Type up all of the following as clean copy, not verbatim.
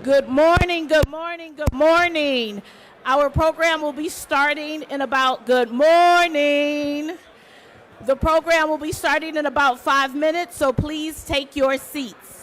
Good morning, good morning, good morning. Our program will be starting in about, good morning. The program will be starting in about 5 minutes, so please take your seats.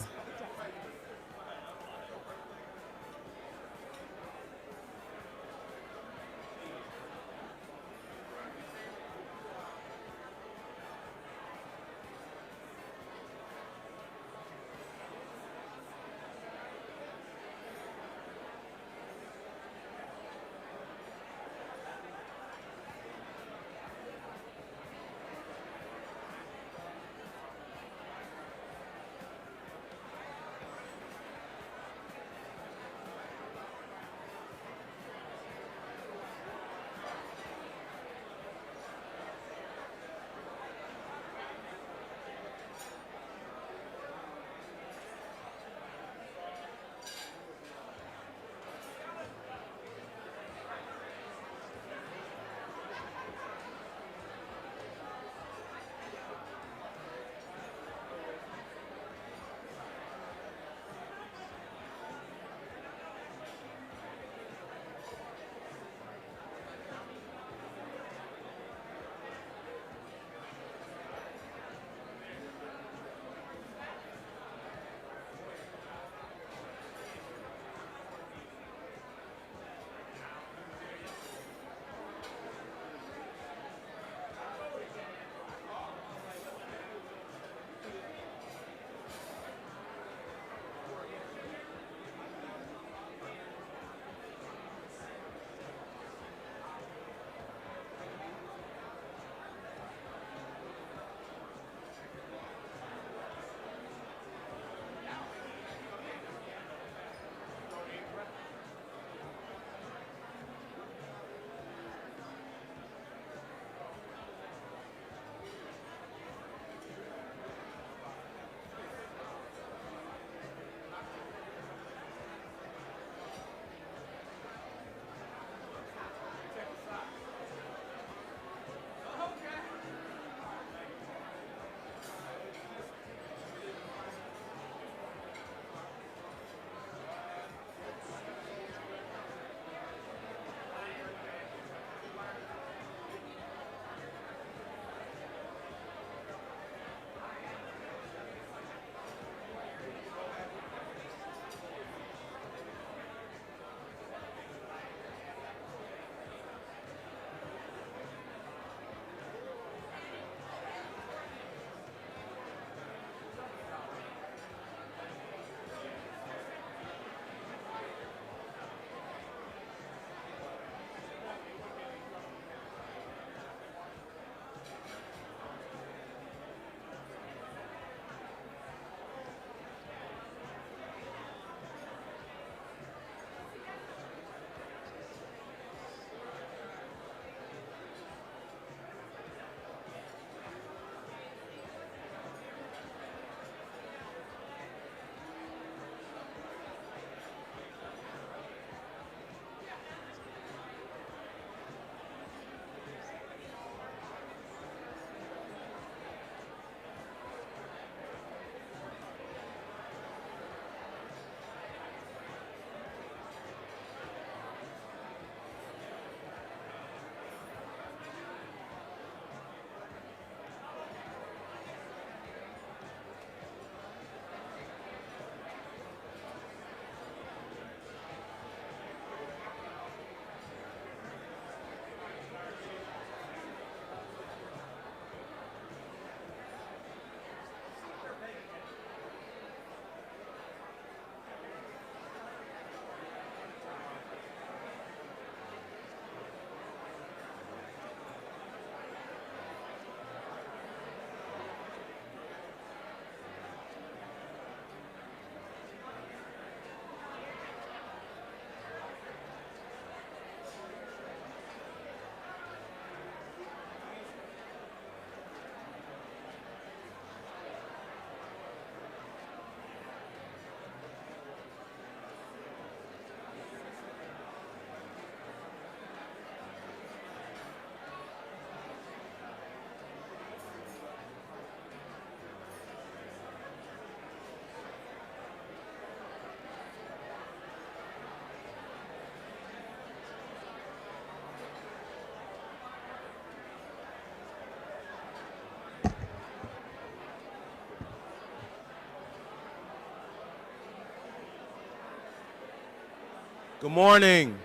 Good morning.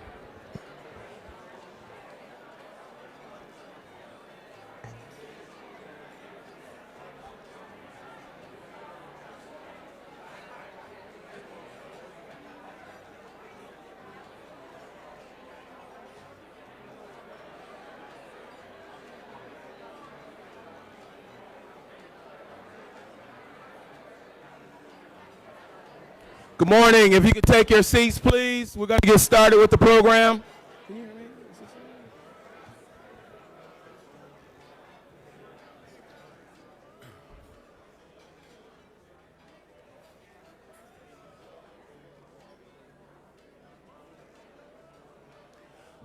Good morning. If you could take your seats, please. We're going to get started with the program. Can you hear me?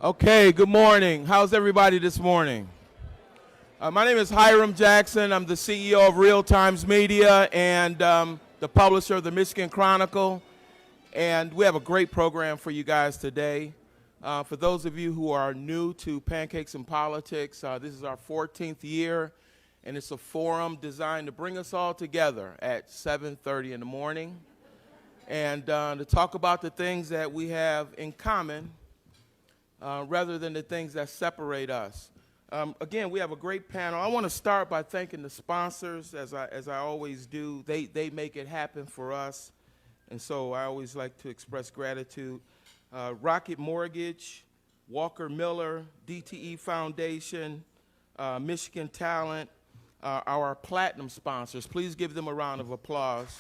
Okay, good morning. How's everybody this morning? My name is Hiram Jackson. I'm the CEO of Real Times Media and the publisher of the Michigan Chronicle. And we have a great program for you guys today. For those of you who are new to Pancakes and Politics, this is our 14th year, and it's a forum designed to bring us all together at 7:30 in the morning and to talk about the things that we have in common rather than the things that separate us. Again, we have a great panel. I want to start by thanking the sponsors, as I always do. They make it happen for us, and so I always like to express gratitude. Rocket Mortgage, Walker Miller, DTE Foundation, Michigan Talent, our platinum sponsors. Please give them a round of applause.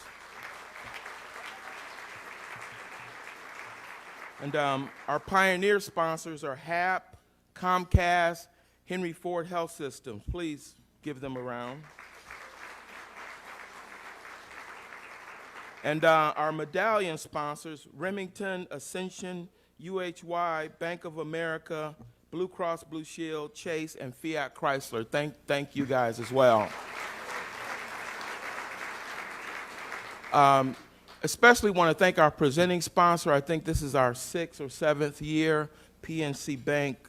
And our pioneer sponsors are HAP, Comcast, Henry Ford Health Systems. Please give them a round. And our medallion sponsors, Remington, Ascension, UHY, Bank of America, Blue Cross Blue Shield, Chase, and Fiat Chrysler. Thank you guys as well. Especially want to thank our presenting sponsor. I think this is our 6th or 7th year. PNC Bank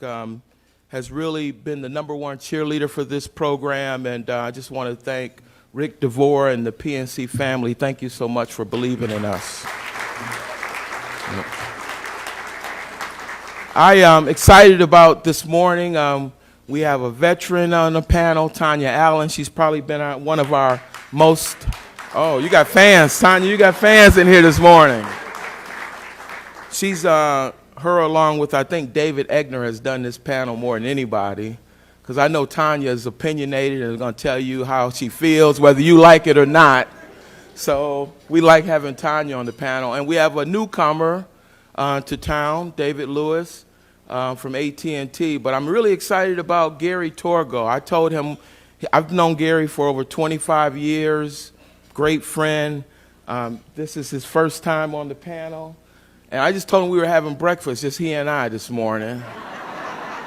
has really been the #1 cheerleader for this program, and I just want to thank Rick Devore and the PNC family. Thank you so much for believing in us. I am excited about this morning. We have a veteran on the panel, Tanya Allen. She's probably been on one of our most, oh, you got fans, Tanya, you got fans in here this morning. She's, her along with, I think, David Egner has done this panel more than anybody, because I know Tanya is opinionated and is going to tell you how she feels, whether you like it or not. So we like having Tanya on the panel. And we have a newcomer to town, David Lewis from AT&T. But I'm really excited about Gary Torgo. I told him, I've known Gary for over 25 years, great friend. This is his first time on the panel. And I just told him we were having breakfast, just he and I this morning.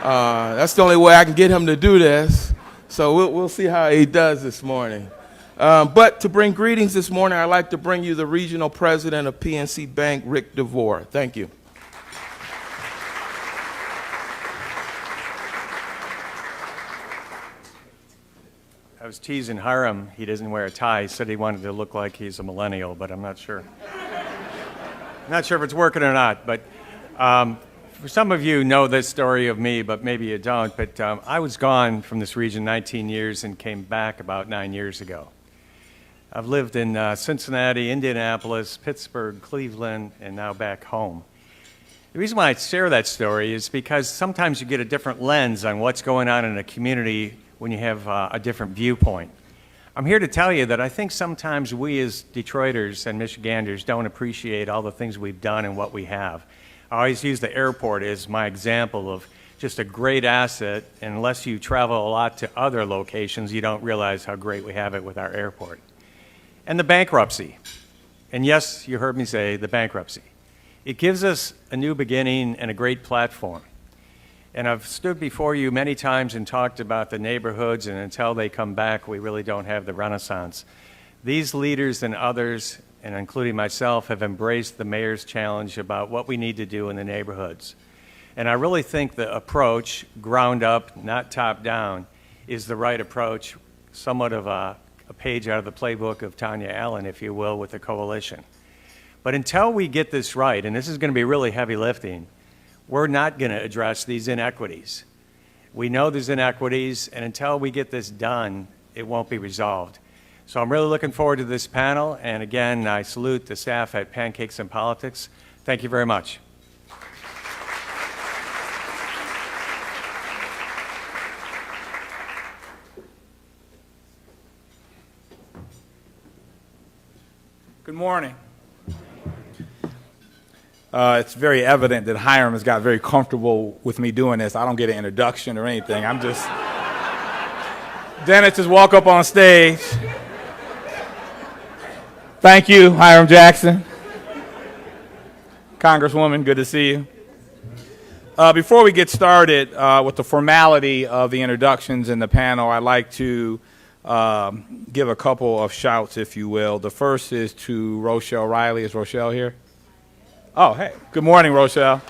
That's the only way I can get him to do this. So we'll see how he does this morning. But to bring greetings this morning, I'd like to bring you the regional president of PNC Bank, Rick Devore. Thank you. I was teasing Hiram. He doesn't wear a tie. He said he wanted to look like he's a millennial, but I'm not sure. I'm not sure if it's working or not, but for some of you know this story of me, but maybe you don't. But I was gone from this region 19 years and came back about 9 years ago. I've lived in Cincinnati, Indianapolis, Pittsburgh, Cleveland, and now back home. The reason why I share that story is because sometimes you get a different lens on what's going on in a community when you have a different viewpoint. I'm here to tell you that I think sometimes we as Detroiters and Michiganders don't appreciate all the things we've done and what we have. I always use the airport as my example of just a great asset, and unless you travel a lot to other locations, you don't realize how great we have it with our airport. And the bankruptcy. And yes, you heard me say the bankruptcy. It gives us a new beginning and a great platform. And I've stood before you many times and talked about the neighborhoods, and until they come back, we really don't have the renaissance. These leaders and others, and including myself, have embraced the mayor's challenge about what we need to do in the neighborhoods. And I really think the approach, ground up, not top down, is the right approach, somewhat of a page out of the playbook of Tanya Allen, if you will, with the coalition. But until we get this right, and this is going to be really heavy lifting, we're not going to address these inequities. We know there's inequities, and until we get this done, it won't be resolved. So I'm really looking forward to this panel, and again, I salute the staff at Pancakes and Politics. Thank you very much. Good morning. It's very evident that Hiram has got very comfortable with me doing this. I don't get an introduction or anything. I'm just, Dennis, just walk up on stage. Thank you, Hiram Jackson. Congresswoman, good to see you. Before we get started with the formality of the introductions in the panel, I'd like to give a couple of shouts, if you will. The first is to Rochelle Riley. Is Rochelle here? Oh, hey. Good morning, Rochelle.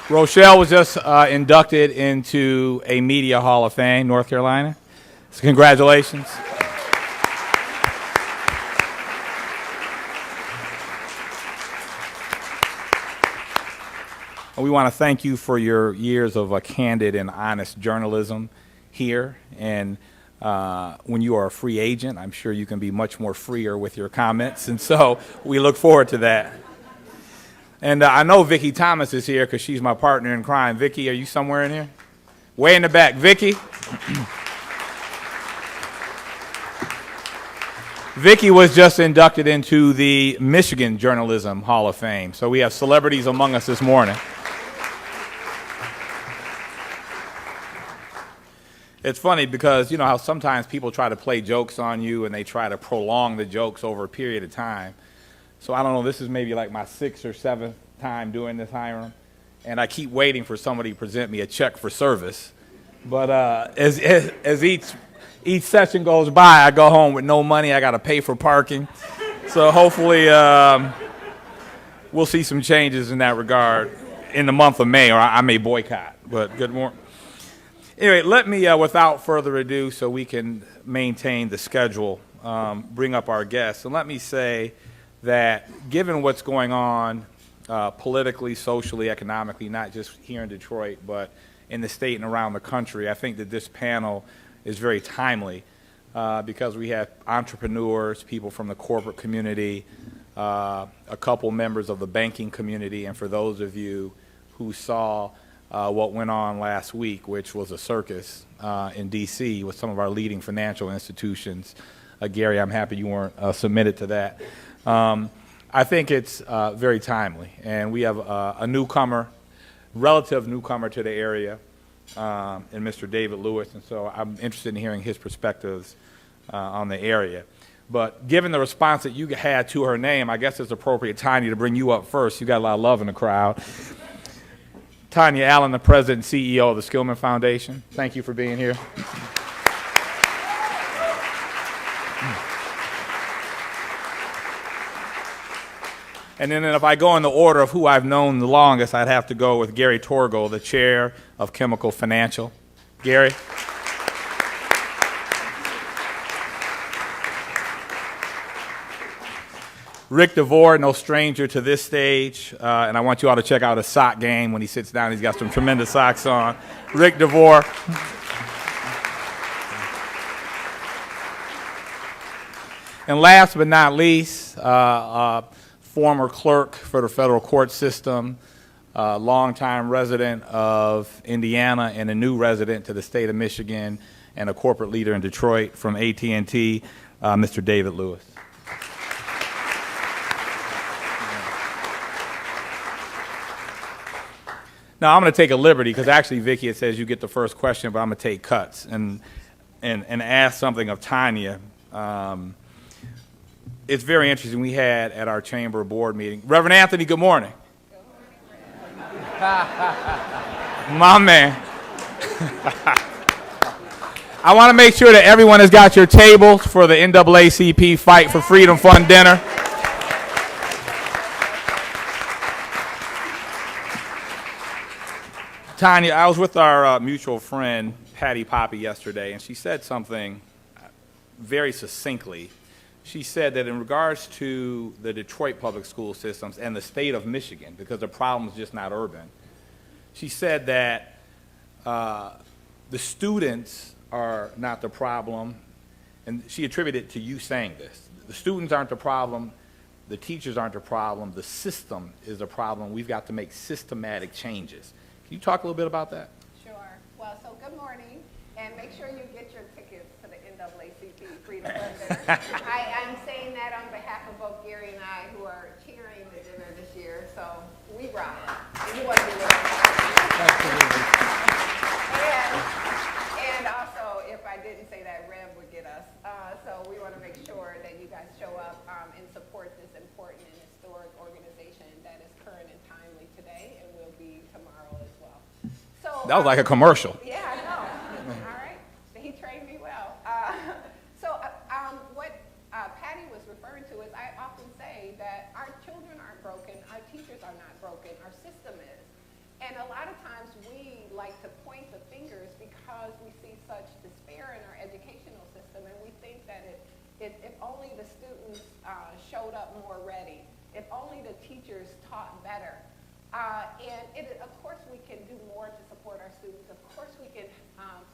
Rochelle was just inducted into a Media Hall of Fame, North Carolina. So congratulations. We want to thank you for your years of candid and honest journalism here. And when you are a free agent, I'm sure you can be much more freer with your comments. And so we look forward to that. And I know Vicki Thomas is here because she's my partner in crime. Vicki, are you somewhere in here? Way in the back. Vicki? Vicki was just inducted into the Michigan Journalism Hall of Fame. So we have celebrities among us this morning. It's funny because you know how sometimes people try to play jokes on you and they try to prolong the jokes over a period of time. So I don't know, this is maybe like my 6th or 7th time doing this, Hiram. And I keep waiting for somebody to present me a check for service. But as each session goes by, I go home with no money. I got to pay for parking. So hopefully we'll see some changes in that regard in the month of May, or I may boycott. But good morning. Anyway, let me, without further ado, so we can maintain the schedule, bring up our guests. And let me say that given what's going on politically, socially, economically, not just here in Detroit, but in the state and around the country, I think that this panel is very timely because we have entrepreneurs, people from the corporate community, a couple members of the banking community, and for those of you who saw what went on last week, which was a circus in D.C. with some of our leading financial institutions. Gary, I'm happy you weren't submitted to that. I think it's very timely, and we have a newcomer, relative newcomer to the area, in Mr. David Lewis, and so I'm interested in hearing his perspectives on the area. But given the response that you had to her name, I guess it's appropriate, Tanya, to bring you up first. You got a lot of love in the crowd. Tanya Allen, the President and CEO of the Skillman Foundation. Thank you for being here. And then if I go in the order of who I've known the longest, I'd have to go with Gary Torgo, the Chair of Chemical Financial. Gary? Rick Devore, no stranger to this stage, and I want you all to check out his sock game when he sits down. He's got some tremendous socks on. Rick Devore. And last but not least, former clerk for the federal court system, longtime resident of Indiana and a new resident to the state of Michigan, and a corporate leader in Detroit from AT&T, Mr. David Lewis. Now, I'm going to take a liberty, because actually, Vicki, it says you get the first question, but I'm going to take cuts and ask something of Tanya. It's very interesting. We had at our chamber board meeting, Reverend Anthony, good morning. Good morning. My man. I want to make sure that everyone has got your tables for the NAACP Fight for Freedom Fund dinner. Tanya, I was with our mutual friend, Patty Poppy, yesterday, and she said something very succinctly she said that in regards to the Detroit public school systems and the state of Michigan, because the problem is just not urban, she said that the students are not the problem, and she attributed it to you saying this. The students aren't the problem, the teachers aren't the problem, the system is the problem. We've got to make systematic changes. Can you talk a little bit about that? Sure. Well, so good morning, and make sure you get your tickets to the NAACP Freedom Fund. I'm saying that on behalf of both Gary and I, who are cheering the dinner this year, so we rock. And you want to be with us. And also, if I didn't say that, Rev would get us. So we want to make sure that you guys show up and support this important and historic organization that is current and timely today and will be tomorrow as well. So That was like a commercial. yeah, I know. All right. He trained me well. What Patty was referring to is I often say that our children aren't broken, our teachers are not broken, our system is. And a lot of times we like to point the fingers because we see such despair in our educational system, and we think that if only the students showed up more ready, if only the teachers taught better. Of course we can do more to support our students. Of course we can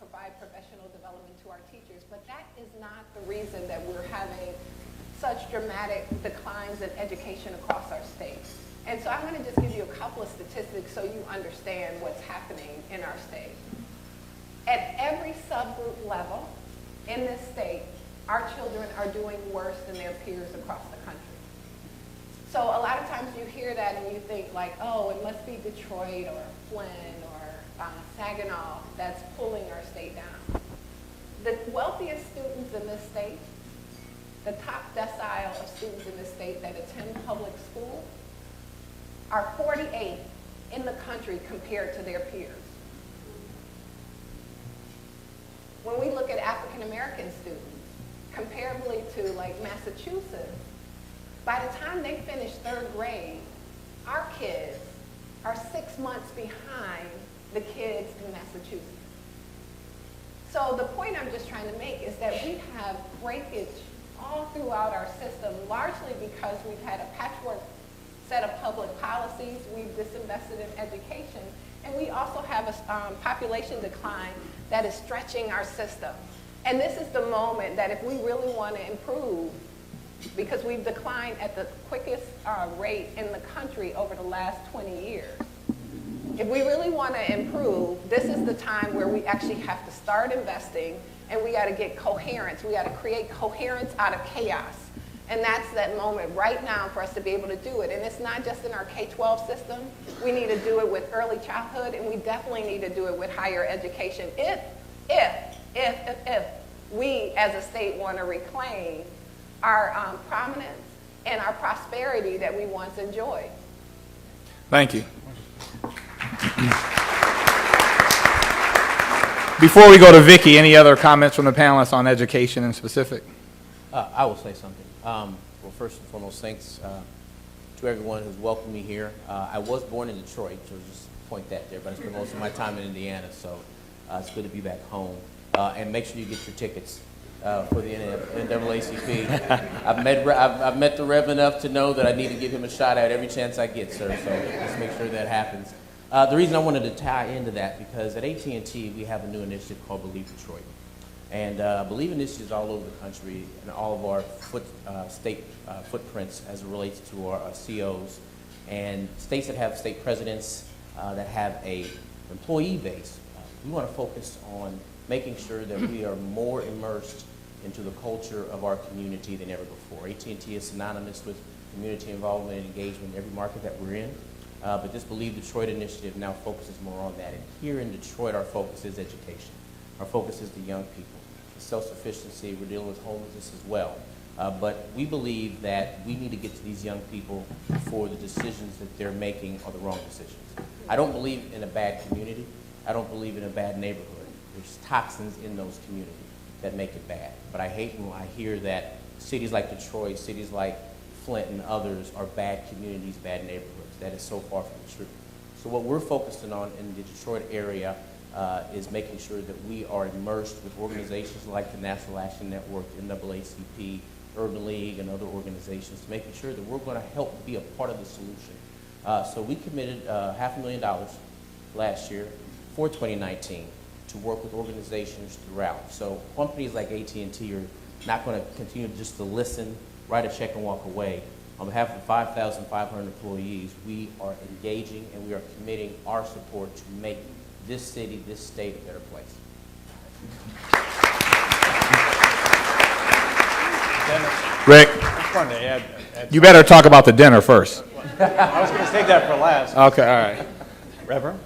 provide professional development to our teachers, but that is not the reason that we're having such dramatic declines in education across our state. And so I'm going to just give you a couple of statistics so you understand what's happening in our state. At every subgroup level in this state, our children are doing worse than their peers across the country. So a lot of times you hear that and you think like, oh, it must be Detroit or Flint or Saginaw that's pulling our state down. The wealthiest students in this state, the top decile of students in this state that attend public school, are 48th in the country compared to their peers. When we look at African American students, comparably to like Massachusetts, by the time they finish third grade, our kids are 6 months behind the kids in Massachusetts. So the point I'm just trying to make is that we have breakage all throughout our system, largely because we've had a patchwork set of public policies, we've disinvested in education, and we also have a population decline that is stretching our system. And this is the moment that if we really want to improve, because we've declined at the quickest rate in the country over the last 20 years, if we really want to improve, this is the time where we actually have to start investing, and we got to get coherence. We got to create coherence out of chaos. And that's that moment right now for us to be able to do it. And it's not just in our K-12 system. We need to do it with early childhood, and we definitely need to do it with higher education if we as a state want to reclaim our prominence and our prosperity that we once enjoyed. Thank you. Before we go to Vicki, any other comments from the panelists on education in specific? I will say something. Well, first and foremost, thanks to everyone who's welcomed me here. I was born in Detroit, so just point that there, but I spent most of my time in Indiana, so it's good to be back home. And make sure you get your tickets for the NAACP. I've met the Rev enough to know that I need to give him a shout out every chance I get, sir, so just make sure that happens. The reason I wanted to tie into that, because at AT&T we have a new initiative called Believe Detroit. And Believe initiatives all over the country and all of our state footprints as it relates to our COs and states that have state presidents that have a employee base. We want to focus on making sure that we are more immersed into the culture of our community than ever before. AT&T is synonymous with community involvement and engagement in every market that we're in. But this Believe Detroit initiative now focuses more on that. And here in Detroit, our focus is education. Our focus is the young people. Self-sufficiency, we're dealing with homelessness as well. But we believe that we need to get to these young people before the decisions that they're making are the wrong decisions. I don't believe in a bad community. I don't believe in a bad neighborhood. There's toxins in those communities that make it bad. But I hate when I hear that cities like Detroit, cities like Flint and others are bad communities, bad neighborhoods. That is so far from the truth. So what we're focusing on in the Detroit area is making sure that we are immersed with organizations like the National Action Network, NAACP, Urban League and other organizations, to making sure that we're going to help be a part of the solution. So we committed $500,000 last year for 2019 to work with organizations throughout. So companies like AT&T are not going to continue just to listen, write a check, and walk away. On behalf of the 5,500 employees, we are engaging and we are committing our support to make this city, this state a better place. Rick, I just wanted to add you better talk about the dinner first. I was going to save that for last. Okay, all right. Reverend?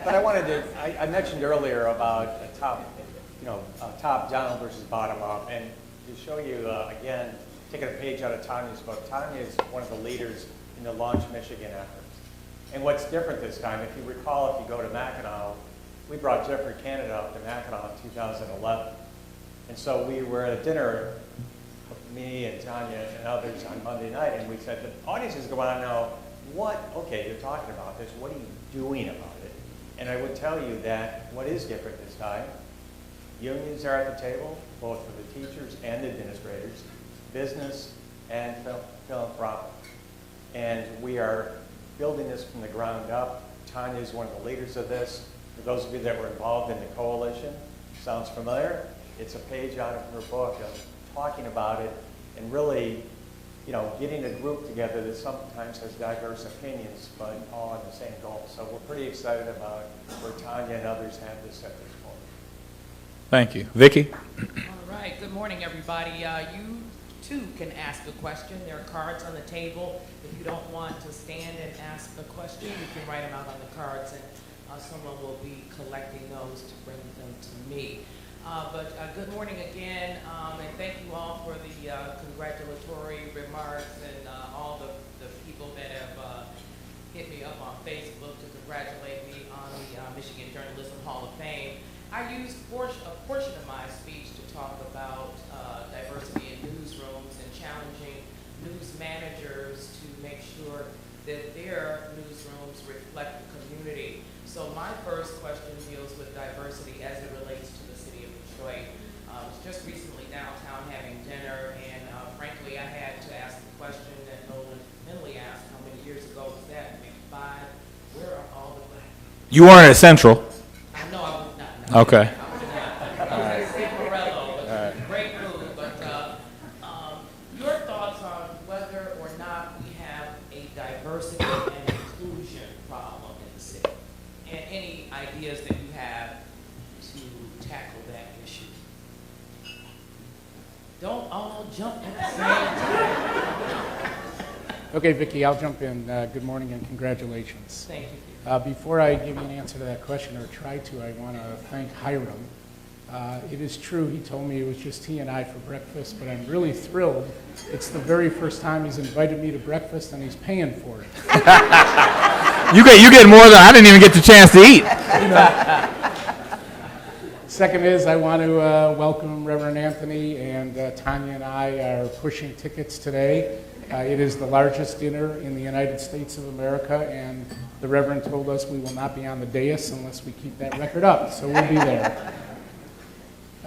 But I wanted to, I mentioned earlier about a top down versus bottom up, and to show you, again, taking a page out of Tanya's book. Tanya is one of the leaders in the Launch Michigan efforts. And what's different this time, if you recall, if you go to Mackinac, we brought Jeffrey Canada up to Mackinac in 2011. And so we were at a dinner, me and Tanya and others on Monday night, and we said, the audience is going to know, okay, you're talking about this, what are you doing about it? And I would tell you that what is different this time, unions are at the table, both for the teachers and the administrators, business and philanthropic. And we are building this from the ground up. Tanya is one of the leaders of this. For those of you that were involved in the coalition, sounds familiar? It's a page out of her book of talking about it and really, getting a group together that sometimes has diverse opinions, but all on the same goal. So we're pretty excited about where Tanya and others have this at this point. Thank you. Vicki? All right, good morning, everybody. You too can ask a question. There are cards on the table. If you don't want to stand and ask a question, you can write them out on the cards, and someone will be collecting those to bring them to me. But good morning again, and thank you all for the congratulatory remarks and all the people that have hit me up on Facebook to congratulate me on the Michigan Journalism Hall of Fame. I used a portion of my speech to talk about diversity in newsrooms and challenging news managers to make sure that their newsrooms reflect the community. So my first question deals with diversity as it relates to the city of Detroit. I was just recently downtown having dinner, and frankly, I had to ask the question that Nolan Finley asked, how many years ago was that? Maybe 5. Where are all the black people? You weren't at Central. I know I was not. No, Okay. I was not. I was at Morello, but it was a great food. But your thoughts on whether or not we have a diversity and inclusion problem in the city, and any ideas that you have to tackle that issue. Don't all jump at the same time. Okay, Vicki, I'll jump in. Good morning and congratulations. Thank you. Before I give you an answer to that question, or try to, I want to thank Hiram. It is true, he told me it was just he and I for breakfast, but I'm really thrilled. It's the very first time he's invited me to breakfast, and he's paying for it. You get more than I didn't even get the chance to eat. Second is, I want to welcome Reverend Anthony, and Tanya and I are pushing tickets today. It is the largest dinner in the United States of America, and the Reverend told us we will not be on the dais unless we keep that record up, so we'll be there.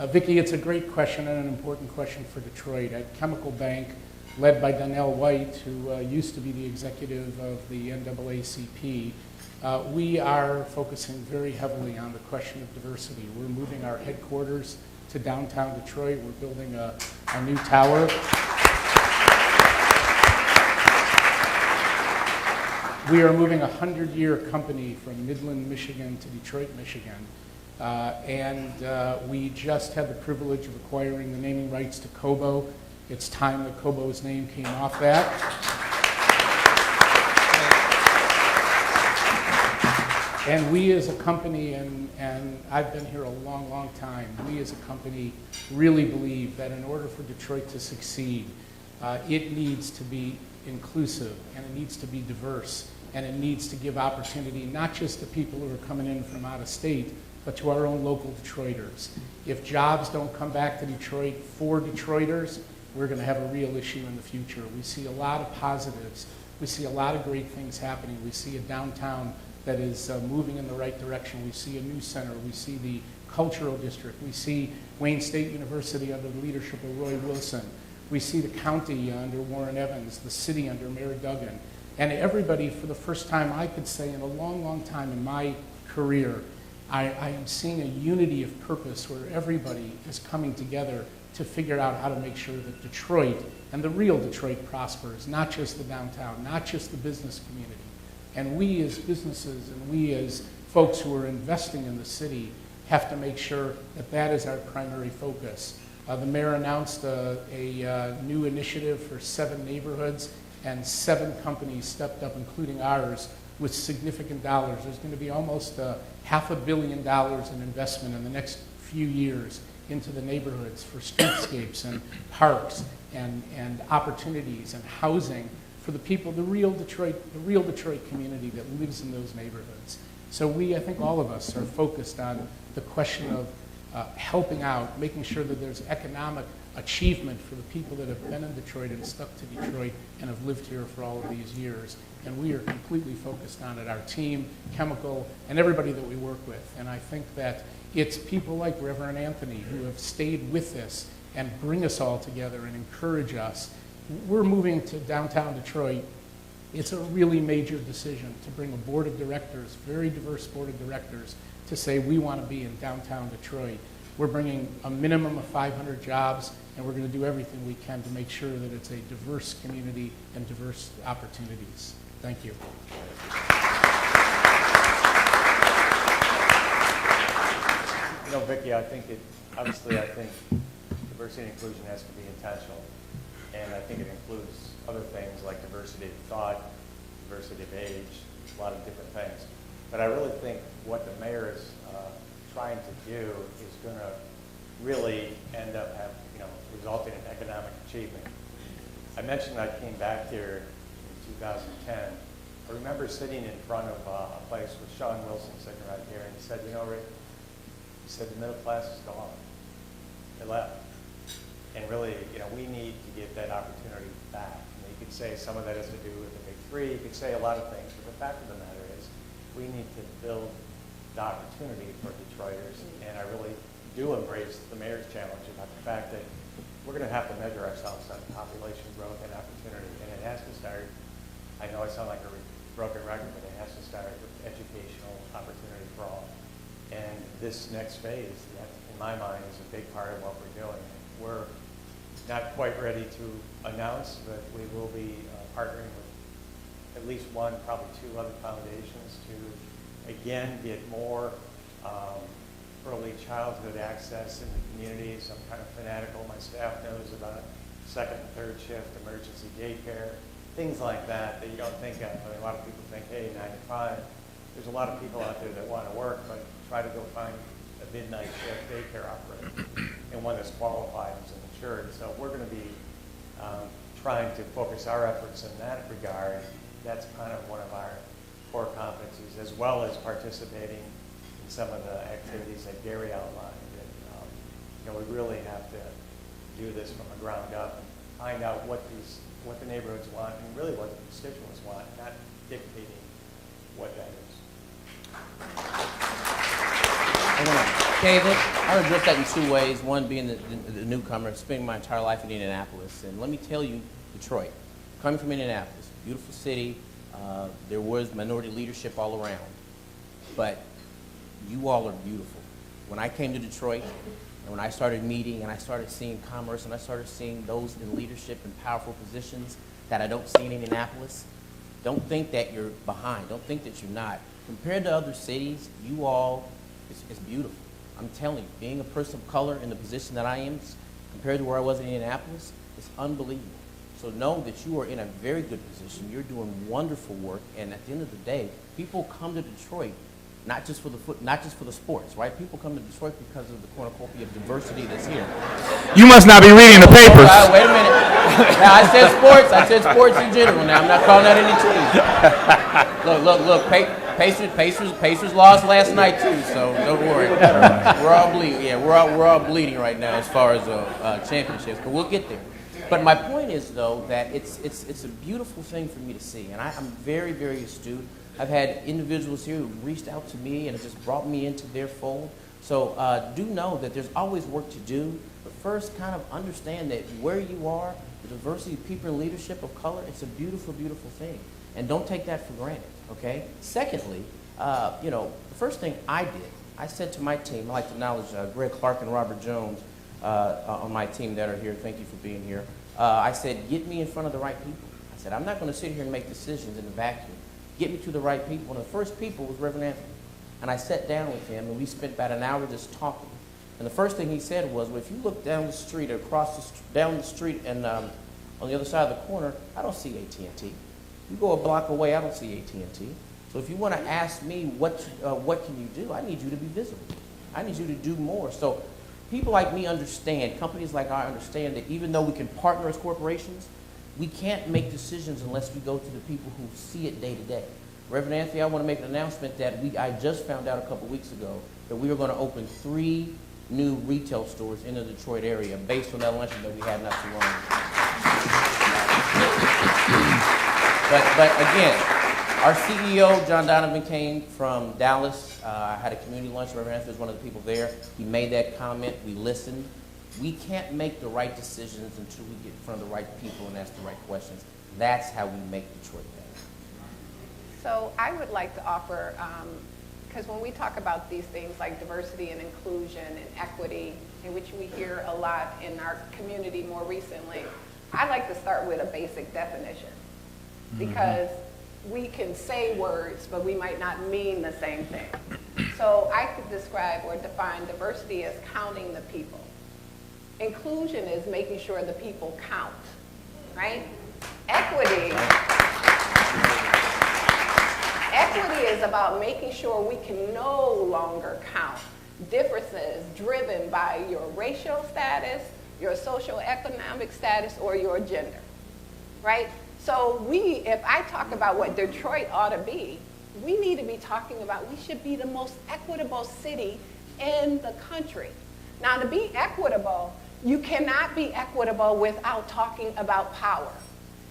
Vicki, it's a great question and an important question for Detroit. At Chemical Bank, led by Donnell White, who used to be the executive of the NAACP, we are focusing very heavily on the question of diversity. We're moving our headquarters to downtown Detroit. We're building a new tower. We are moving a 100-year company from Midland, Michigan to Detroit, Michigan. And we just had the privilege of acquiring the naming rights to Kobo. It's time that Kobo's name came off that. And we as a company, and I've been here a long, long time, we as a company really believe that in order for Detroit to succeed, it needs to be inclusive, and it needs to be diverse, and it needs to give opportunity not just to people who are coming in from out of state, but to our own local Detroiters. If jobs don't come back to Detroit for Detroiters, we're going to have a real issue in the future. We see a lot of positives. We see a lot of great things happening. We see a downtown that is moving in the right direction. We see a new center. We see the cultural district. We see Wayne State University under the leadership of Roy Wilson. We see the county under Warren Evans, the city under Mayor Duggan. And everybody, for the first time, I could say in a long, long time in my career, I am seeing a unity of purpose where everybody is coming together to figure out how to make sure that Detroit, and the real Detroit, prospers, not just the downtown, not just the business community. And we as businesses and we as folks who are investing in the city have to make sure that that is our primary focus. The mayor announced a new initiative for 7 neighborhoods, and 7 companies stepped up, including ours, with significant dollars. There's going to be almost $500 million in investment in the next few years into the neighborhoods for streetscapes and parks and opportunities and housing for the people, the real Detroit community that lives in those neighborhoods. So I think all of us are focused on the question of helping out, making sure that there's economic achievement for the people that have been in Detroit and stuck to Detroit and have lived here for all of these years. And we are completely focused on it, our team, Chemical, and everybody that we work with. And I think that it's people like Reverend Anthony who have stayed with this and bring us all together and encourage us. We're moving to downtown Detroit. It's a really major decision to bring a board of directors, very diverse board of directors, to say we want to be in downtown Detroit. We're bringing a minimum of 500 jobs, and we're going to do everything we can to make sure that it's a diverse community and diverse opportunities. Thank you. You know, Vicki, I think diversity and inclusion has to be intentional. And I think it includes other things like diversity of thought, diversity of age, a lot of different things. But I really think what the mayor is trying to do is going to really end up resulting in economic achievement. I mentioned I came back here in 2010. I remember sitting in front of a place with Sean Wilson sitting right here, and he said, you know, Rick, he said the middle class is gone. They left. And really, we need to get that opportunity back. You could say some of that has to do with the big 3. You could say a lot of things, but the fact of the matter is we need to build the opportunity for Detroiters. And I really do embrace the mayor's challenge about the fact that we're going to have to measure ourselves on population growth and opportunity. And it has to start, I know I sound like a broken record, but it has to start with educational opportunity for all. And this next phase, that, in my mind, is a big part of what we're doing. We're not quite ready to announce, but we will be partnering with at least 1, probably 2 other foundations to, again, get more early childhood access in the community. So I'm kind of fanatical. My staff knows about 2nd and 3rd shift emergency daycare, things like that you don't think of. I mean, a lot of people think, hey, 9 to 5. There's a lot of people out there that want to work, but try to go find a midnight shift daycare operator and one that's qualified and insured. So we're going to be trying to focus our efforts in that regard. That's kind of one of our core competencies, as well as participating in some of the activities that Gary outlined. And, we really have to do this from the ground up and find out what the neighborhoods want and really what the constituents want, not dictating what that is. David, I would address that in 2 ways. One being the newcomer, spending my entire life in Indianapolis. And let me tell you, Detroit, coming from Indianapolis, beautiful city, there was minority leadership all around. But you all are beautiful. When I came to Detroit, and when I started meeting and I started seeing commerce and I started seeing those in leadership and powerful positions that I don't see in Indianapolis, don't think that you're behind. Don't think that you're not. Compared to other cities, you all, it's beautiful. I'm telling you, being a person of color in the position that I am, compared to where I was in Indianapolis, it's unbelievable. So know that you are in a very good position. You're doing wonderful work, and at the end of the day, people come to Detroit not just for the sports, right? People come to Detroit because of the cornucopia of diversity that's here. You must not be reading the papers. Wait a minute. Now, I said sports. I said sports in general. Now, I'm not calling out any team. Look. Pacers lost last night too, so don't worry. We're all bleeding. Yeah, we're all bleeding right now as far as championships, but we'll get there. But my point is, though, that it's a beautiful thing for me to see, and I'm very, very astute. I've had individuals here who reached out to me and have just brought me into their fold. So do know that there's always work to do, but first kind of understand that where you are, the diversity of people in leadership of color, it's a beautiful, beautiful thing. And don't take that for granted, okay? Secondly, the first thing I did, I said to my team, I'd like to acknowledge Greg Clark and Robert Jones on my team that are here. Thank you for being here. I said, get me in front of the right people. I said, I'm not going to sit here and make decisions in a vacuum. Get me to the right people. One of the first people was Reverend Anthony. And I sat down with him, and we spent about an hour just talking. And the first thing he said was, well, if you look down the street or down the street and on the other side of the corner, I don't see AT&T. You go a block away, I don't see AT&T. So if you want to ask me what can you do, I need you to be visible. I need you to do more. So people like me understand, companies like I understand that even though we can partner as corporations, we can't make decisions unless we go to the people who see it day to day. Reverend Anthony, I want to make an announcement that I just found out a couple weeks ago that we are going to open 3 new retail stores in the Detroit area based on that luncheon that we had not too long ago. But again, our CEO, John Donovan, came from Dallas. I had a community lunch. Reverend Anthony was one of the people there. He made that comment. We listened. We can't make the right decisions until we get in front of the right people and ask the right questions. That's how we make Detroit better. So I would like to offer, because when we talk about these things like diversity and inclusion and equity, in which we hear a lot in our community more recently, I like to start with a basic definition. Because we can say words, but we might not mean the same thing. So I could describe or define diversity as counting the people. Inclusion is making sure the people count, right? Equity is about making sure we can no longer count differences driven by your racial status, your socioeconomic status, or your gender, right? So if I talk about what Detroit ought to be, we need to be talking about we should be the most equitable city in the country. Now, to be equitable, you cannot be equitable without talking about power.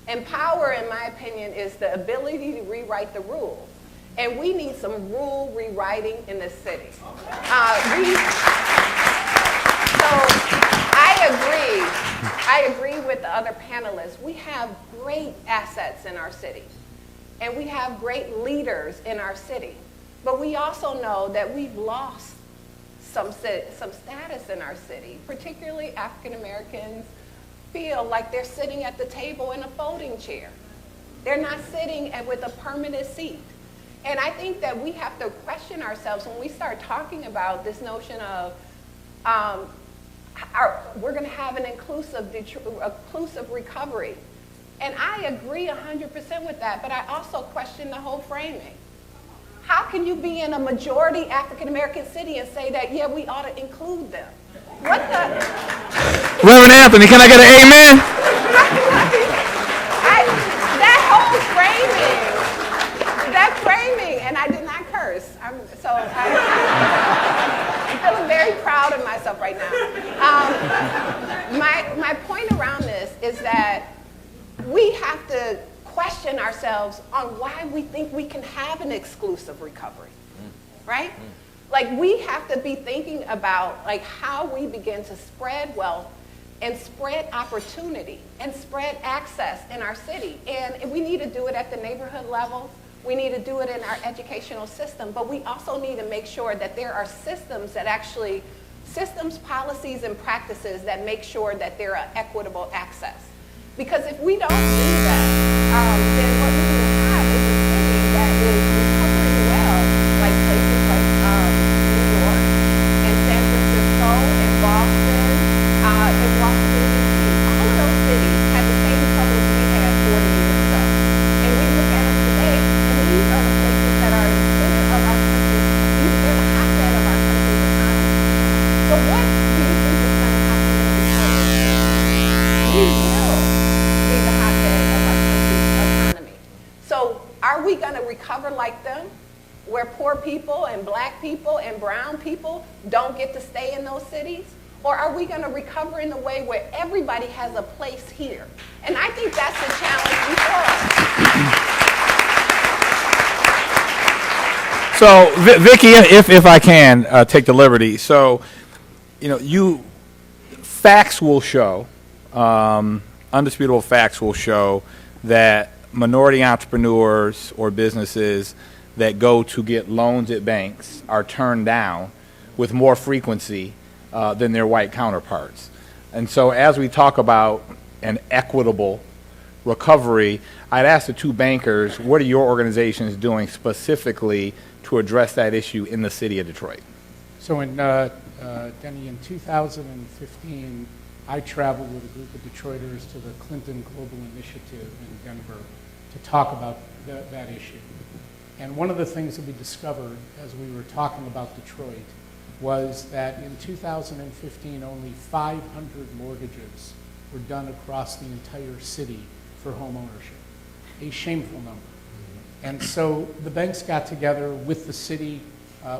And power, in my opinion, is the ability to rewrite the rules. And we need some rule rewriting in this city. So I agree with the other panelists. We have great assets in our city. And we have great leaders in our city. But we also know that we've lost some status in our city, particularly African Americans feel like they're sitting at the table in a folding chair. They're not sitting with a permanent seat. And I think that we have to question ourselves when we start talking about this notion of we're going to have an inclusive recovery. And I agree 100% with that, but I also question the whole framing. How can you be in a majority African American city and say that, yeah, we ought to include them? What the? Reverend Anthony, can I get an amen? That framing, and I did not curse. I'm feeling very proud of myself right now. My point around this is that we have to question ourselves on why we think we can have an exclusive recovery, right? Like, we have to be thinking about like how we begin to spread wealth and spread opportunity and spread access in our city. And we need to do it at the neighborhood level. We need to do it in our educational system, but we also need to make sure that there are systems, policies, and practices that make sure that there are equitable access. Because if we don't do that, then what we will have is a city that is recovering well, like places like New York and San Francisco and Boston and Washington, D.C. All of those cities had the same troubles we had 40 years ago. And we look at them today, and these are the places that are in the center of our country. They're the hotbed of our country's economy. So what do you think is going to happen in Detroit? We will be the hotbed of our country's economy. So are we going to recover like them, where poor people and black people and brown people don't get to stay in those cities? Or are we going to recover in a way where everybody has a place here? And I think that's the challenge before us. So, Vicky, if I can take the liberty, so, facts will show, undisputable facts will show that minority entrepreneurs or businesses that go to get loans at banks are turned down with more frequency than their white counterparts. And so as we talk about an equitable recovery, I'd ask the two bankers, what are your organizations doing specifically to address that issue in the city of Detroit? So Denny, in 2015, I traveled with a group of Detroiters to the Clinton Global Initiative in Denver to talk about that issue. And one of the things that we discovered as we were talking about Detroit was that in 2015, only 500 mortgages were done across the entire city for home ownership, a shameful number. And so the banks got together with the city.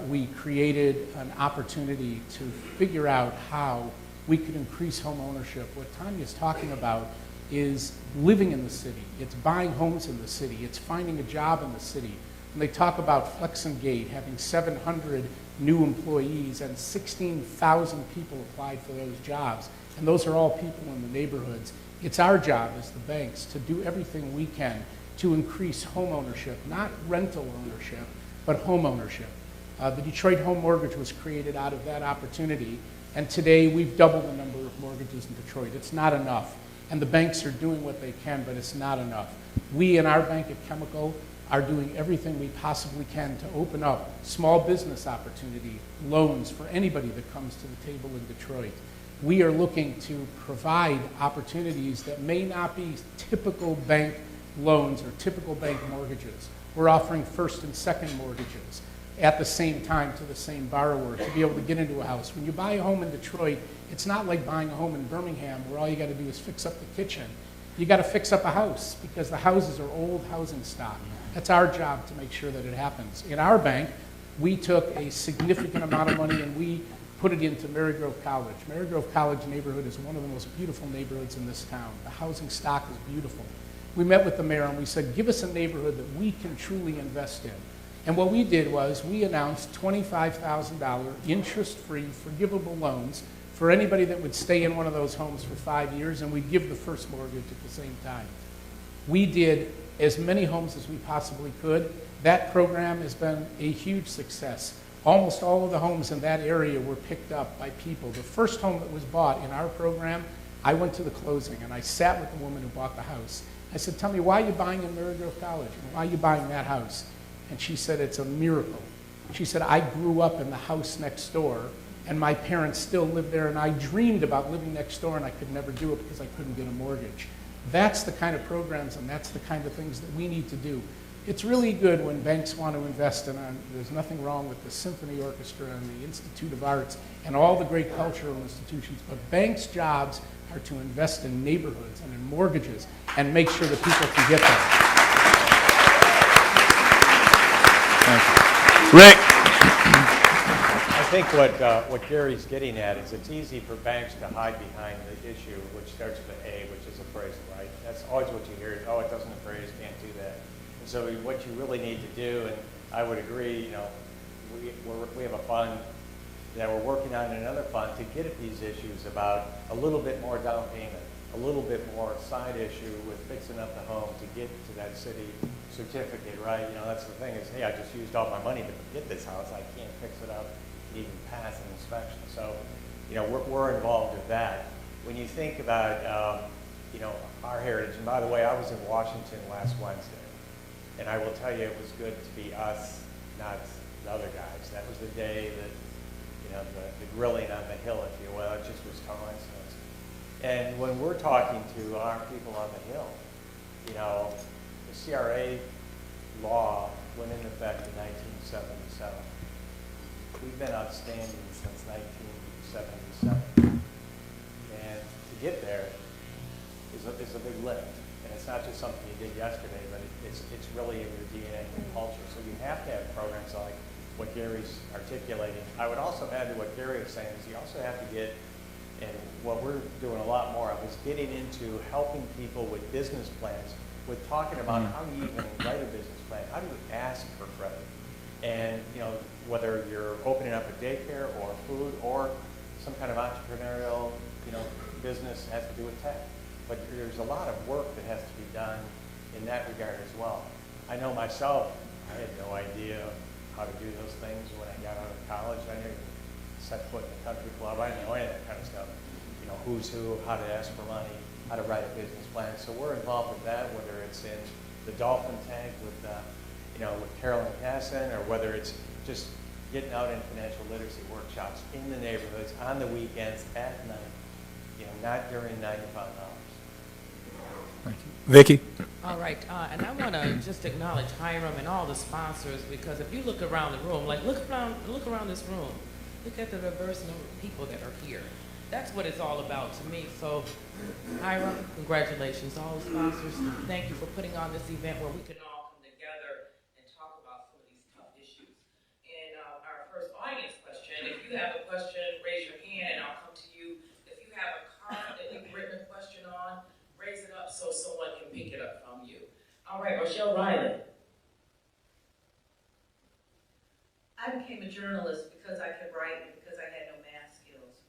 We created an opportunity to figure out how we could increase home ownership. What Tanya's talking about is living in the city. It's buying homes in the city. It's finding a job in the city. And they talk about Flex and Gate having 700 new employees and 16,000 people applied for those jobs. And those are all people in the neighborhoods. It's our job as the banks to do everything we can to increase home ownership, not rental ownership, but home ownership. The Detroit Home Mortgage was created out of that opportunity, and today we've doubled the number of mortgages in Detroit. It's not enough, and the banks are doing what they can, but it's not enough. We in our bank at Chemical are doing everything we possibly can to open up small business opportunity, loans for anybody that comes to the table in Detroit. We are looking to provide opportunities that may not be typical bank loans or typical bank mortgages. We're offering first and second mortgages at the same time to the same borrower to be able to get into a house. When you buy a home in Detroit, it's not like buying a home in Birmingham where all you got to do is fix up the kitchen. You got to fix up a house because the houses are old housing stock. That's our job to make sure that it happens. In our bank, we took a significant amount of money and we put it into Marygrove College. Marygrove College neighborhood is one of the most beautiful neighborhoods in this town. The housing stock is beautiful. We met with the mayor and we said, give us a neighborhood that we can truly invest in. And what we did was we announced $25,000 interest-free forgivable loans for anybody that would stay in one of those homes for 5 years, and we'd give the first mortgage at the same time. We did as many homes as we possibly could. That program has been a huge success. Almost all of the homes in that area were picked up by people. The first home that was bought in our program, I went to the closing and I sat with the woman who bought the house. I said, tell me, why are you buying in Marygrove College? And why are you buying that house? And she said, it's a miracle. She said, I grew up in the house next door and my parents still live there and I dreamed about living next door and I could never do it because I couldn't get a mortgage. That's the kind of programs and that's the kind of things that we need to do. It's really good when banks want to invest in it. There's nothing wrong with the Symphony Orchestra and the Institute of Arts and all the great cultural institutions, but banks' jobs are to invest in neighborhoods and in mortgages and make sure that people can get them. Rick? I think what Gary's getting at is it's easy for banks to hide behind the issue, which starts with A, which is appraisal, right? That's always what you hear. Oh, it doesn't appraise, can't do that. And so what you really need to do, and I would agree, we have a fund that we're working on another fund to get at these issues about a little bit more down payment, a little bit more side issue with fixing up the home to get to that city certificate, right? That's the thing is, hey, I just used all my money to get this house. I can't fix it up to even pass an inspection. So, we're involved with that. When you think about, our heritage, and by the way, I was in Washington last Wednesday, and I will tell you it was good to be us, not the other guys. That was the day that, the grilling on the hill, if you will, it just was coincidence. And when we're talking to our people on the hill, the CRA law went into effect in 1977. We've been outstanding since 1977. And to get there is a big lift. And it's not just something you did yesterday, but it's really in your DNA and culture. So you have to have programs like what Gary's articulating. I would also add to what Gary was saying is you also have to get, and what we're doing a lot more of is getting into helping people with business plans, with talking about how do you even write a business plan, how do you ask for credit, And, whether you're opening up a daycare or food or some kind of entrepreneurial, business has to do with tech. But there's a lot of work that has to be done in that regard as well. I know myself, I had no idea how to do those things when I got out of college. I didn't set foot in the country club. I didn't know any of that kind of stuff. Who's who, how to ask for money, how to write a business plan. So we're involved with that, whether it's in the Dolphin Tank with Carolyn Casson, or whether it's just getting out in financial literacy workshops in the neighborhoods, on the weekends, at night, not during 9 to 5 hours. Thank you. Vicki? All right, and I want to just acknowledge Hiram and all the sponsors, because if you look around the room, look around this room, look at the diverse number of people that are here. That's what it's all about to me. So, Hiram, congratulations, all the sponsors. Thank you for putting on this event where we can all come together and talk about some of these tough issues. And our first audience question, if you have a question, raise your hand and I'll come to you. If you have a card that you've written a question on, raise it up so someone can pick it up from you. All right, Rochelle Riley. I became a journalist because I could write and because I had no math skills.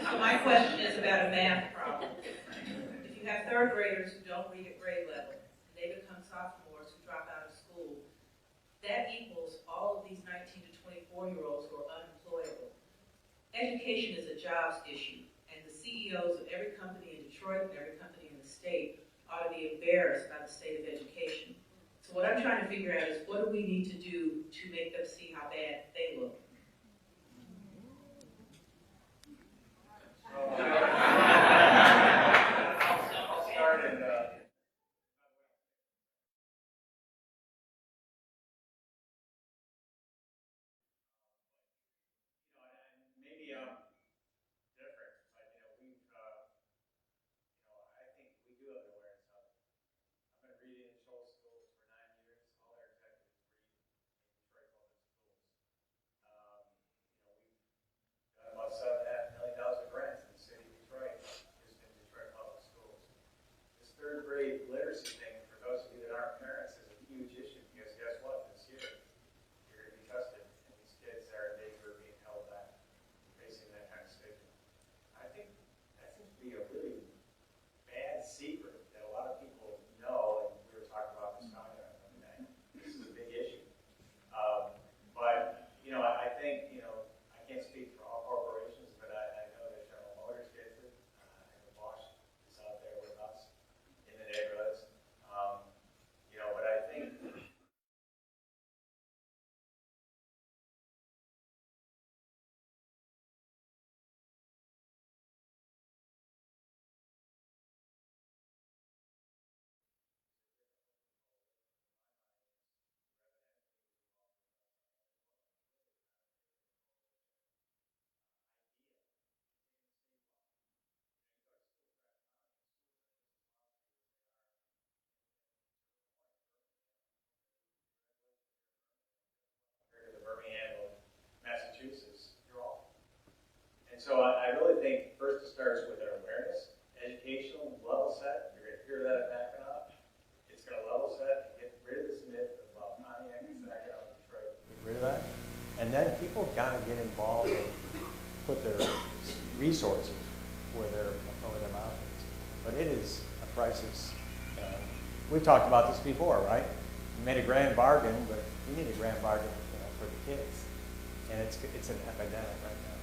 So my question is about a math problem. If you have third graders who don't read at grade level, and they become sophomores who drop out of school, that equals all of these 19 to 24-year-olds who are unemployable. Education is a jobs issue, and the CEOs of every company in Detroit and every company in the state ought to be embarrassed by the state of education. So what I'm trying to figure out is, what do we need to do to make them see how bad they look? I'll start and maybe different, but we've I think we do have the awareness of it. I've been reading in Shoal schools for 9 years. All our executives read in Detroit public schools. We've got about $7.5 million of grants in the city of Detroit, just in Detroit public schools. This third grade literacy thing, for those of you that aren't parents, is a huge issue, because guess what? This year, you're going to be tested, and these kids are in danger of being held back, facing that kind of stigma. I think that seems to be a really bad secret that a lot of people know, and we were talking about this Tanya, and this is a big issue. But I think I can't speak for all corporations, but I know that General Motors gets it, and Bosch is out there with us in the neighborhoods. But I think the Birmingham of Massachusetts, you're off. And so I really think first it starts with an awareness, educational level set. You're going to hear that at Mackinac. It's going to level set, get rid of this myth about Pontiac and Saginaw and Detroit. Get rid of that. And then people got to get involved and put their resources where their mouth is. But it is a crisis. We've talked about this before, right? You made a grand bargain, but you need a grand bargain for the kids. And it's an epidemic right now.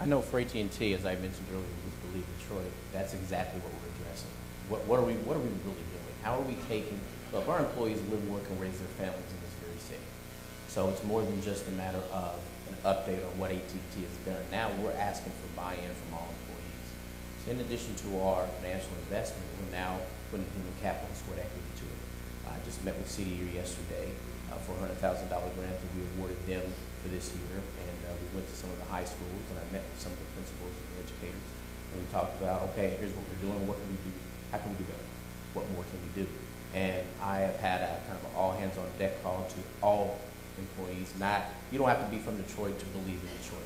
I know for AT&T, as I mentioned earlier, with Believe Detroit, that's exactly what we're addressing. What are we really doing? How are we taking, well, if our employees live, work, and raise their families in this very city. So it's more than just a matter of an update on what AT&T has done. Now we're asking for buy-in from all employees. So in addition to our financial investment, we're now putting human capital and sweat equity to it. I just met with CDU yesterday for a $100,000 grant that we awarded them for this year, and we went to some of the high schools, and I met with some of the principals and the educators, and we talked about, okay, here's what we're doing, what can we do, how can we do better, what more can we do? And I have had a kind of an all-hands-on-deck call to all employees. You don't have to be from Detroit to believe in Detroit,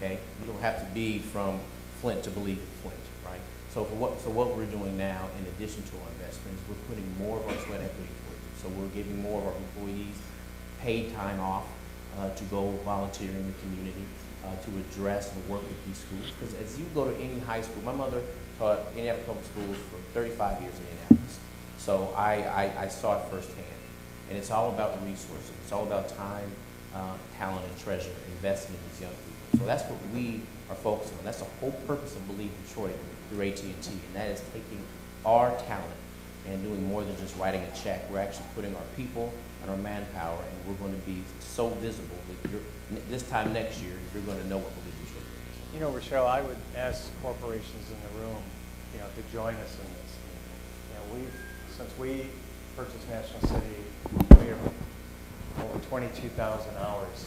okay? You don't have to be from Flint to believe in Flint, right? So what we're doing now, in addition to our investments, we're putting more of our sweat equity towards So we're giving more of our employees paid time off to go volunteer in the community to address and work with these schools. Because as you go to any high school, my mother taught Indianapolis Public Schools for 35 years in Indianapolis. So I saw it firsthand. And it's all about resources. It's all about time, talent, and treasure invested in these young people. So that's what we are focusing on. That's the whole purpose of Believe Detroit through AT&T, and that is taking our talent and doing more than just writing a check. We're actually putting our people and our manpower, and we're going to be so visible that this time next year, you're going to know what Believe Detroit is. You know, Rochelle, I would ask corporations in the room, you know, to join us in this. You know, since we purchased National City, we have over 22,000 hours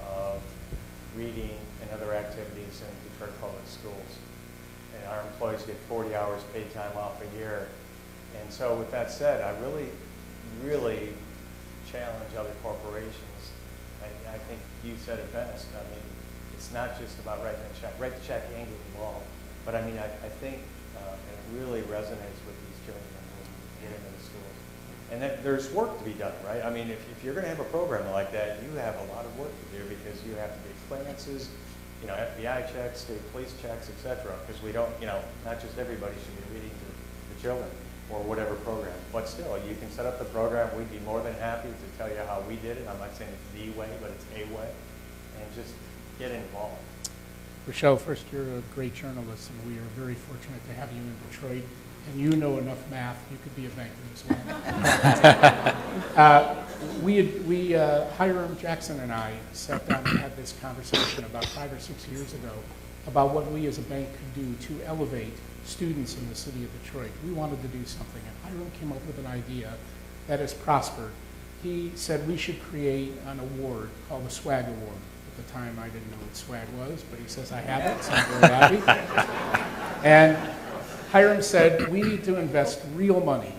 of reading and other activities in Detroit Public Schools. And our employees get 40 hours paid time off a year. And so with that said, I really, really challenge other corporations. I think you said it best. I mean, it's not just about writing a check. Write the check and get involved. But I mean, I think it really resonates with these children when we get into the schools. And that there's work to be done, right? I mean, if you're going to have a program like that, you have a lot of work to do because you have to get clearances, you know, FBI checks, state police checks, et cetera, because we don't, you know, not just everybody should be reading to the children or whatever program. But still, you can set up the program. We'd be more than happy to tell you how we did it. I'm not saying it's the way, but it's a way. And just get involved. Rochelle, first, you're a great journalist, and we are very fortunate to have you in Detroit. And you know enough math, you could be a banker as well. Hiram Jackson and I sat down and had this conversation about 5 or 6 years ago about what we as a bank could do to elevate students in the city of Detroit. We wanted to do something, and Hiram came up with an idea that has prospered. He said we should create an award called the Swag Award. At the time, I didn't know what swag was, but he says I have it, so I'm very happy. And Hiram said we need to invest real money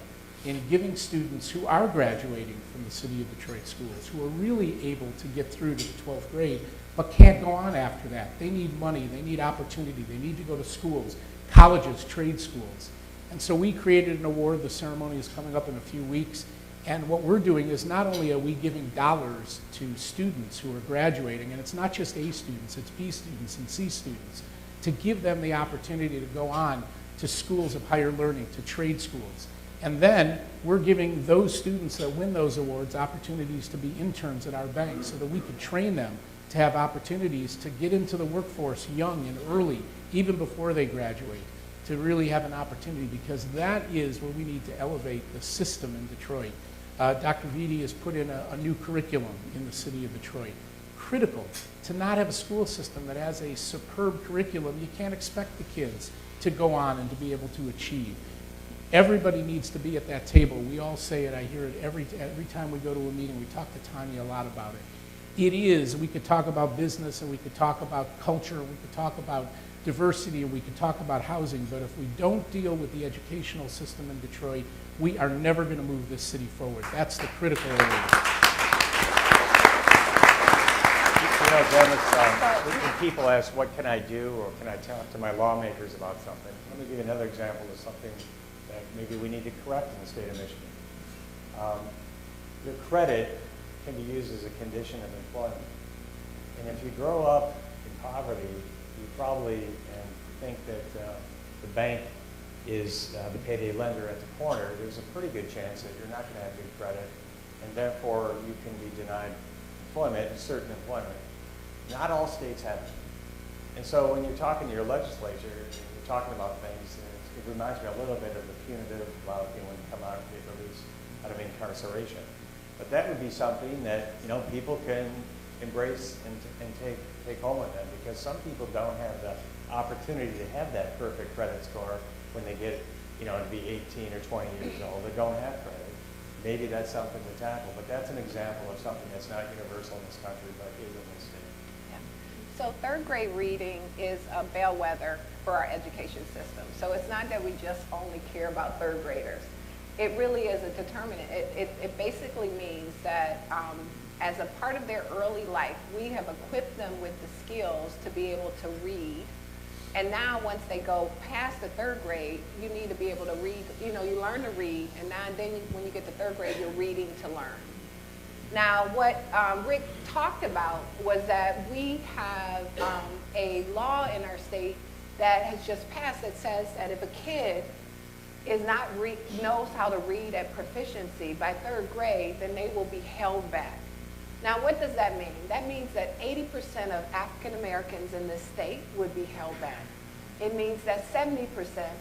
in giving students who are graduating from the city of Detroit schools, who are really able to get through to the 12th grade, but can't go on after that. They need money, they need opportunity, they need to go to schools, colleges, trade schools. And so we created an award. The ceremony is coming up in a few weeks. And what we're doing is not only are we giving dollars to students who are graduating, and it's not just A students, it's B students and C students, to give them the opportunity to go on to schools of higher learning, to trade schools. And then we're giving those students that win those awards opportunities to be interns at our bank so that we could train them to have opportunities to get into the workforce young and early, even before they graduate, to really have an opportunity, because that is where we need to elevate the system in Detroit. Dr. Vitti has put in a new curriculum in the city of Detroit. Critical to not have a school system that has a superb curriculum. You can't expect the kids to go on and to be able to achieve. Everybody needs to be at that table. We all say it. I hear it every time we go to a meeting. We talk to Tanya a lot about it. It is, we could talk about business, and we could talk about culture, we could talk about diversity, and we could talk about housing, but if we don't deal with the educational system in Detroit, we are never going to move this city forward. That's the critical area. You know, Dennis, when people ask, what can I do, or can I talk to my lawmakers about something? Let me give you another example of something that maybe we need to correct in the state of Michigan. Your credit can be used as a condition of employment. And if you grow up in poverty, you probably think that the bank is the payday lender at the corner. There's a pretty good chance that you're not going to have good credit, and therefore you can be denied employment, certain employment. Not all states have it. And so when you're talking to your legislature and you're talking about things, it reminds me a little bit of the punitive when you come out and get released out of incarceration. But that would be something that, you know, people can embrace and take home with them, because some people don't have the opportunity to have that perfect credit score when they get, you know, to be 18 or 20 years old. They don't have credit. Maybe that's something to tackle, but that's an example of something that's not universal in this country, but is in this state. Yeah. So third grade reading is a bellwether for our education system. So it's not that we just only care about third graders. It really is a determinant. It basically means that as a part of their early life, we have equipped them with the skills to be able to read, And now once they go past the third grade, you need to be able to read, you learn to read, and then when you get to third grade, you're reading to learn. Now, what Rick talked about was that we have a law in our state that has just passed that says that if a kid knows how to read at proficiency by third grade, then they will be held back. Now, what does that mean? That means that 80% of African Americans in this state would be held back. It means that 70%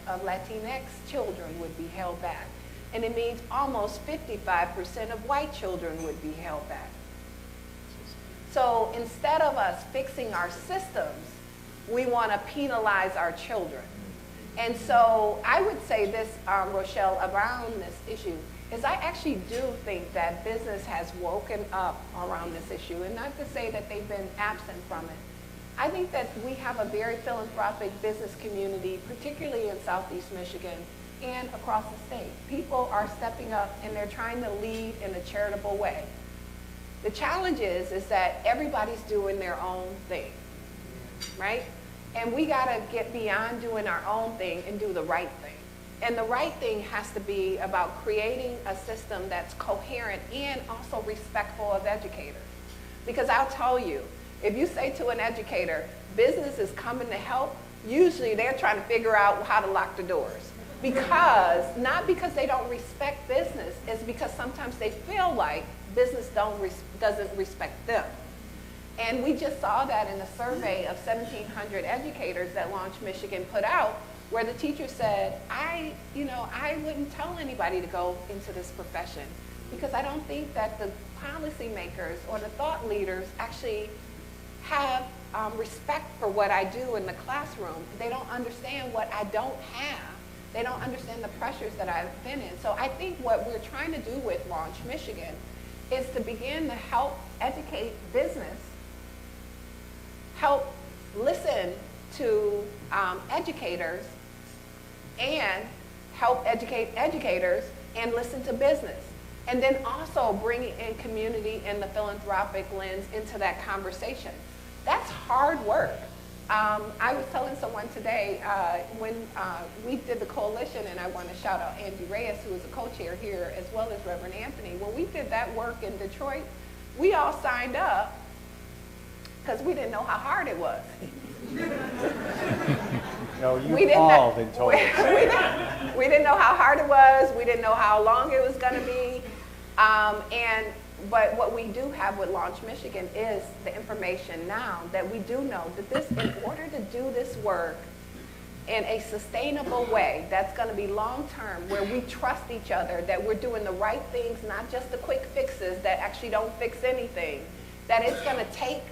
of Latinx children would be held back. And it means almost 55% of white children would be held back. So instead of us fixing our systems, we want to penalize our children. And so I would say this, Rochelle, around this issue, is I actually do think that business has woken up around this issue, and not to say that they've been absent from it. I think that we have a very philanthropic business community, particularly in Southeast Michigan and across the state. People are stepping up and they're trying to lead in a charitable way. The challenge is that everybody's doing their own thing, right? And we gotta get beyond doing our own thing and do the right thing. And the right thing has to be about creating a system that's coherent and also respectful of educators. Because I'll tell you, if you say to an educator, business is coming to help, usually they're trying to figure out how to lock the doors. Not because they don't respect business, it's because sometimes they feel like business doesn't respect them. And we just saw that in a survey of 1,700 educators that Launch Michigan put out, where the teacher said, I wouldn't tell anybody to go into this profession because I don't think that the policymakers or the thought leaders actually have respect for what I do in the classroom. They don't understand what I don't have. They don't understand the pressures that I've been in. So I think what we're trying to do with Launch Michigan is to begin to help educate business, help listen to educators, and help educate educators and listen to business. And then also bringing in community and the philanthropic lens into that conversation. That's hard work. I was telling someone today when we did the coalition, and I want to shout out Andy Reyes, who is a co-chair here, as well as Reverend Anthony. When we did that work in Detroit, we all signed up because we didn't know how hard it was. No, you called and told us. We didn't know how hard it was. We didn't know how long it was going to be. But what we do have with Launch Michigan is the information now that we do know that in order to do this work in a sustainable way, that's going to be long-term, where we trust each other, that we're doing the right things, not just the quick fixes that actually don't fix anything, that it's going to take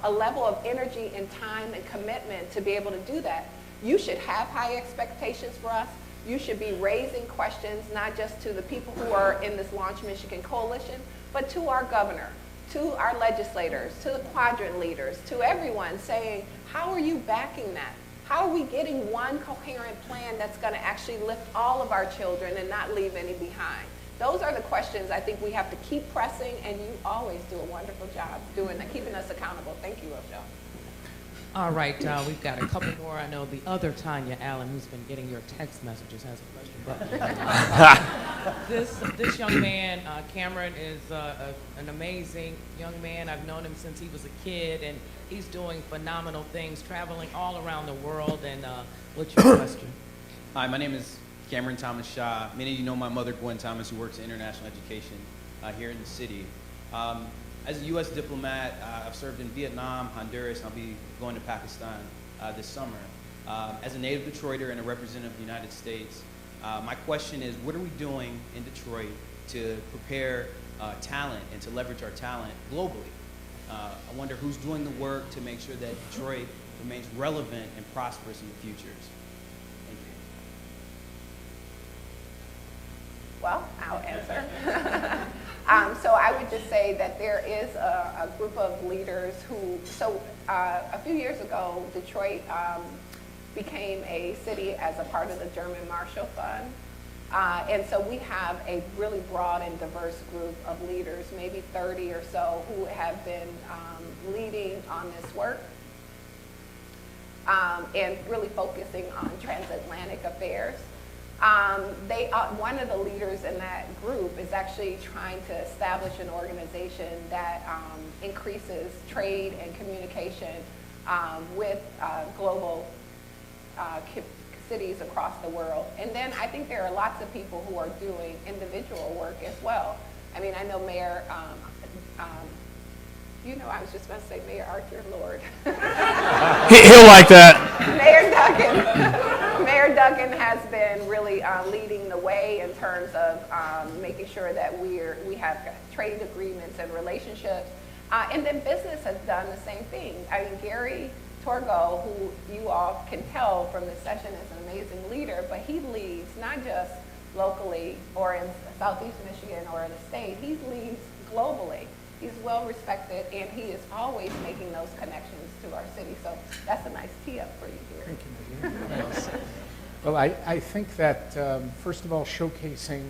a level of energy and time and commitment to be able to do that. You should have high expectations for us. You should be raising questions, not just to the people who are in this Launch Michigan coalition, but to our governor, to our legislators, to the quadrant leaders, to everyone, saying, how are you backing that? How are we getting one coherent plan that's going to actually lift all of our children and not leave any behind? Those are the questions I think we have to keep pressing, and you always do a wonderful job doing that, keeping us accountable. Thank you, Rochelle. All right, we've got a couple more. I know the other Tanya Allen, who's been getting your text messages, has a question. But this young man, Cameron, is an amazing young man. I've known him since he was a kid, and he's doing phenomenal things, traveling all around the world. And what's your question? Hi, my name is Cameron Thomas Shaw. Many of you know my mother, Gwen Thomas, who works in international education here in the city. As a U.S. diplomat, I've served in Vietnam, Honduras, and I'll be going to Pakistan this summer. As a native Detroiter and a representative of the United States, my question is, what are we doing in Detroit to prepare talent and to leverage our talent globally? I wonder who's doing the work to make sure that Detroit remains relevant and prosperous in the futures. Thank you. Well, I'll answer. So I would just say that there is a group of leaders who, a few years ago, Detroit became a city as a part of the German Marshall Fund. And so we have a really broad and diverse group of leaders, maybe 30 or so, who have been leading on this work. and really focusing on transatlantic affairs. One of the leaders in that group is actually trying to establish an organization that increases trade and communication with global cities across the world. And then I think there are lots of people who are doing individual work as well. I mean, I know Mayor, I was just going to say Mayor Arthur Lord. He'll like that. Mayor Duggan has been really leading the way in terms of making sure that we have trade agreements and relationships. And then business has done the same thing. I mean, Gary Torgo, who you all can tell from this session is an amazing leader, but he leads not just locally or in Southeast Michigan or in the state, he leads globally. He's well respected, and he is always making those connections to our city. So that's a nice tee up for you here. Thank you. Well, I think that, first of all, showcasing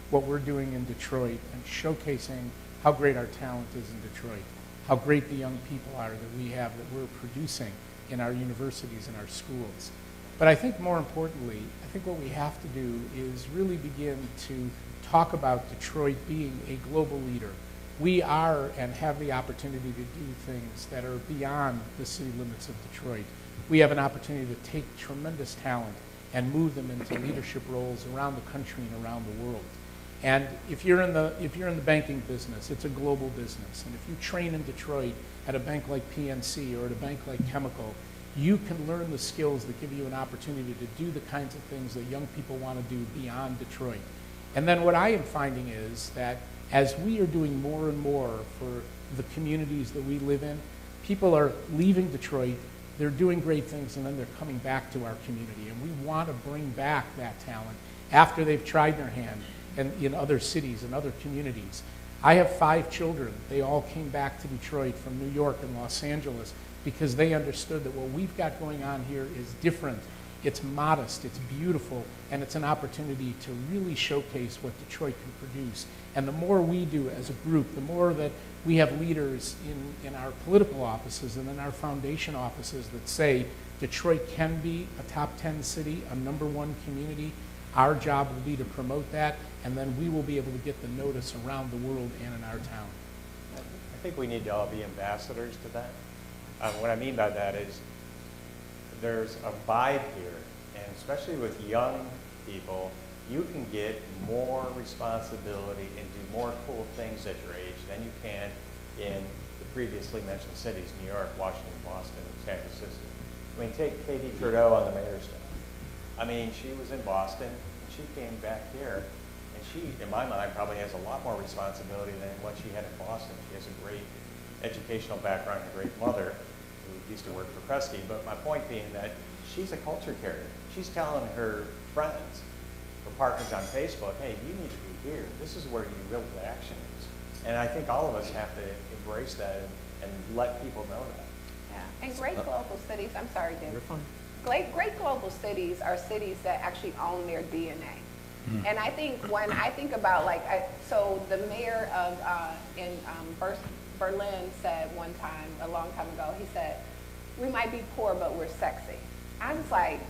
what we're doing in Detroit and showcasing how great our talent is in Detroit, how great the young people are that we have that we're producing in our universities and our schools. But I think more importantly, I think what we have to do is really begin to talk about Detroit being a global leader. We are and have the opportunity to do things that are beyond the city limits of Detroit. We have an opportunity to take tremendous talent and move them into leadership roles around the country and around the world. And if you're in the banking business, it's a global business. And if you train in Detroit at a bank like PNC or at a bank like Chemical, you can learn the skills that give you an opportunity to do the kinds of things that young people want to do beyond Detroit. And then what I am finding is that as we are doing more and more for the communities that we live in, people are leaving Detroit, they're doing great things, and then they're coming back to our community. And we want to bring back that talent after they've tried their hand in other cities and other communities. I have 5 children. They all came back to Detroit from New York and Los Angeles because they understood that what we've got going on here is different. It's modest, it's beautiful, and it's an opportunity to really showcase what Detroit can produce. And the more we do as a group, the more that we have leaders in our political offices and in our foundation offices that say Detroit can be a top 10 city, a #1 community. Our job will be to promote that, and then we will be able to get the notice around the world and in our town. I think we need to all be ambassadors to that. What I mean by that is there's a vibe here, and especially with young people, you can get more responsibility and do more cool things at your age than you can in the previously mentioned cities, New York, Washington, Boston, and San Francisco. I mean, take Katie Trudeau on the mayor's staff. I mean, she was in Boston, and she came back here, and she, in my mind, probably has a lot more responsibility than what she had in Boston. She has a great educational background, a great mother who used to work for Kresge, but my point being that she's a culture carrier. She's telling her friends, her partners on Facebook, hey, you need to be here. This is where your real action is. And I think all of us have to embrace that and let people know that. Yeah, and great global cities, I'm sorry, Jim. You're fine. Great global cities are cities that actually own their DNA. And I think when I think about so the mayor of in Berlin said one time, a long time ago, he said, we might be poor, but we're sexy. I was like,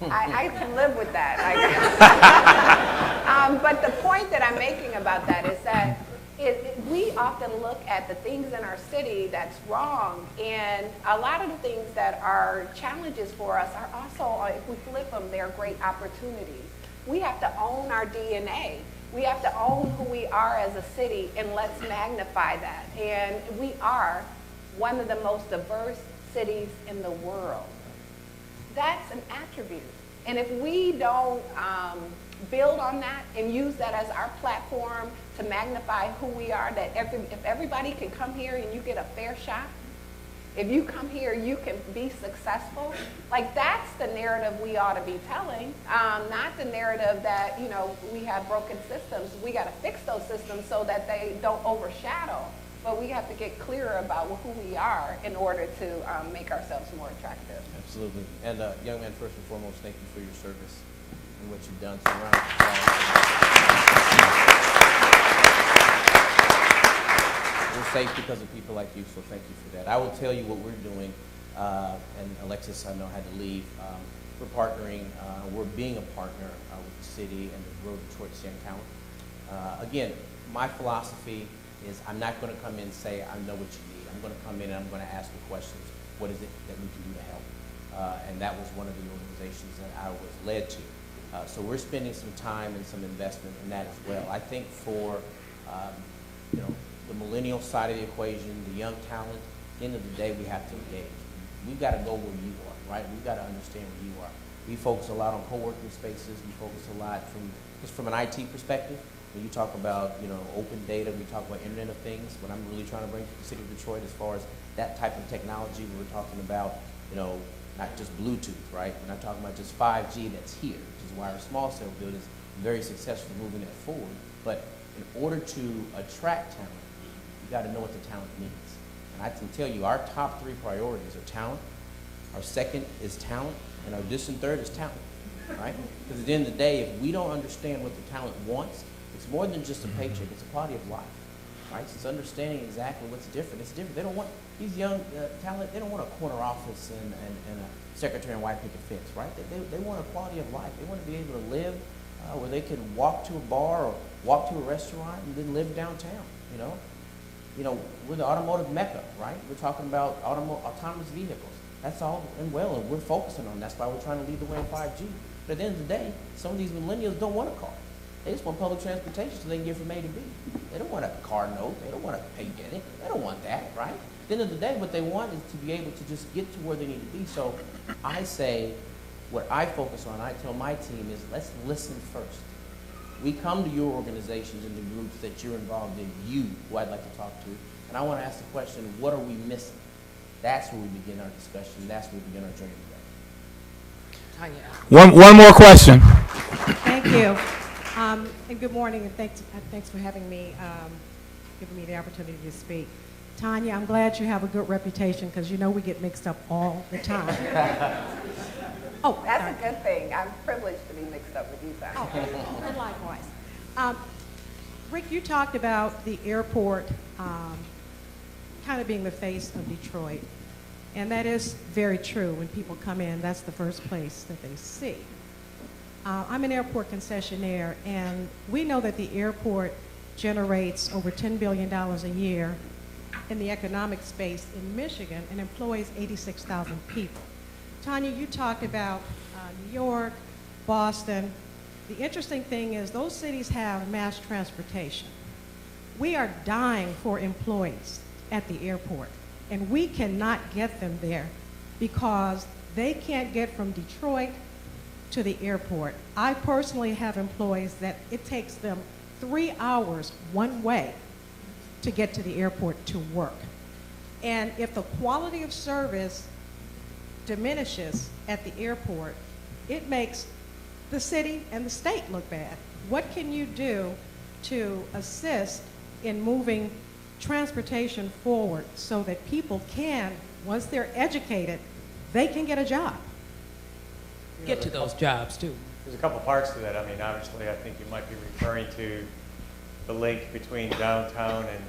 I can live with that. But the point that I'm making about that is that we often look at the things in our city that's wrong, and a lot of the things that are challenges for us are also, if we flip them, they're great opportunities. We have to own our DNA. We have to own who we are as a city, and let's magnify that. And we are one of the most diverse cities in the world. That's an attribute. And if we don't build on that and use that as our platform to magnify who we are, that if everybody can come here and you get a fair shot, if you come here, you can be successful. That's the narrative we ought to be telling, not the narrative that, we have broken systems. We got to fix those systems so that they don't overshadow. But we have to get clearer about who we are in order to make ourselves more attractive. Absolutely. And young man, first and foremost, thank you for your service and what you've done. So round of applause. We're safe because of people like you, so thank you for that. I will tell you what we're doing and Alexis, I know, had to leave. We're partnering, we're being a partner with the city and the Road Detroit Sand Talent. Again, my philosophy is I'm not going to come in and say I know what you need. I'm going to come in and I'm going to ask the questions. What is it that we can do to help? And that was one of the organizations that I was led to. So we're spending some time and some investment in that as well. I think for the millennial side of the equation, the young talent, at the end of the day, we have to engage. We've got to go where you are, right? We've got to understand where you are. We focus a lot on co-working spaces. We focus a lot from an IT perspective. When you talk about open data, we talk about Internet of Things. What I'm really trying to bring to the city of Detroit as far as that type of technology, we're talking about not just Bluetooth, right? We're not talking about just 5G that's here, which is why our small cell build is very successful moving that forward. But in order to attract talent, you got to know what the talent needs. And I can tell you our top 3 priorities are talent, our second is talent, and our distant third is talent, right? Because at the end of the day, if we don't understand what the talent wants, it's more than just a paycheck, it's a quality of life, right? So it's understanding exactly what's different. It's different. They don't want, these young talent, they don't want a corner office and a secretary and white picket fence, right? They want a quality of life. They want to be able to live where they can walk to a bar or walk to a restaurant and then live downtown, We're the automotive mecca, right? We're talking about autonomous vehicles. That's all and well, and we're focusing on that. That's why we're trying to lead the way in 5G. But at the end of the day, some of these millennials don't want a car. They just want public transportation so they can get from A to B. They don't want a car note. They don't want to pay get it. They don't want that, right? At the end of the day, what they want is to be able to just get to where they need to be. So I say, what I focus on, I tell my team is let's listen first. We come to your organizations and the groups that you're involved in, who I'd like to talk to, and I want to ask the question, what are we missing? That's where we begin our discussion. That's where we begin our journey together. Tanya. One more question. Thank you. And good morning, and thanks for having me, giving me the opportunity to speak. Tanya, I'm glad you have a good reputation because we get mixed up all the time. That's a good thing. I'm privileged to be mixed up with you, Tanya. Oh, and likewise. Rick, you talked about the airport kind of being the face of Detroit, and that is very true. When people come in, that's the first place that they see. I'm an airport concessionaire, and we know that the airport generates over $10 billion a year in the economic space in Michigan and employs 86,000 people. Tanya, you talked about New York, Boston. The interesting thing is those cities have mass transportation. We are dying for employees at the airport, and we cannot get them there because they can't get from Detroit to the airport. I personally have employees that it takes them 3 hours one way to get to the airport to work. And if the quality of service diminishes at the airport, it makes the city and the state look bad. What can you do to assist in moving transportation forward so that people can, once they're educated, they can get a job? Get to those jobs, too. There's a couple parts to that. I mean, obviously, I think you might be referring to the link between downtown and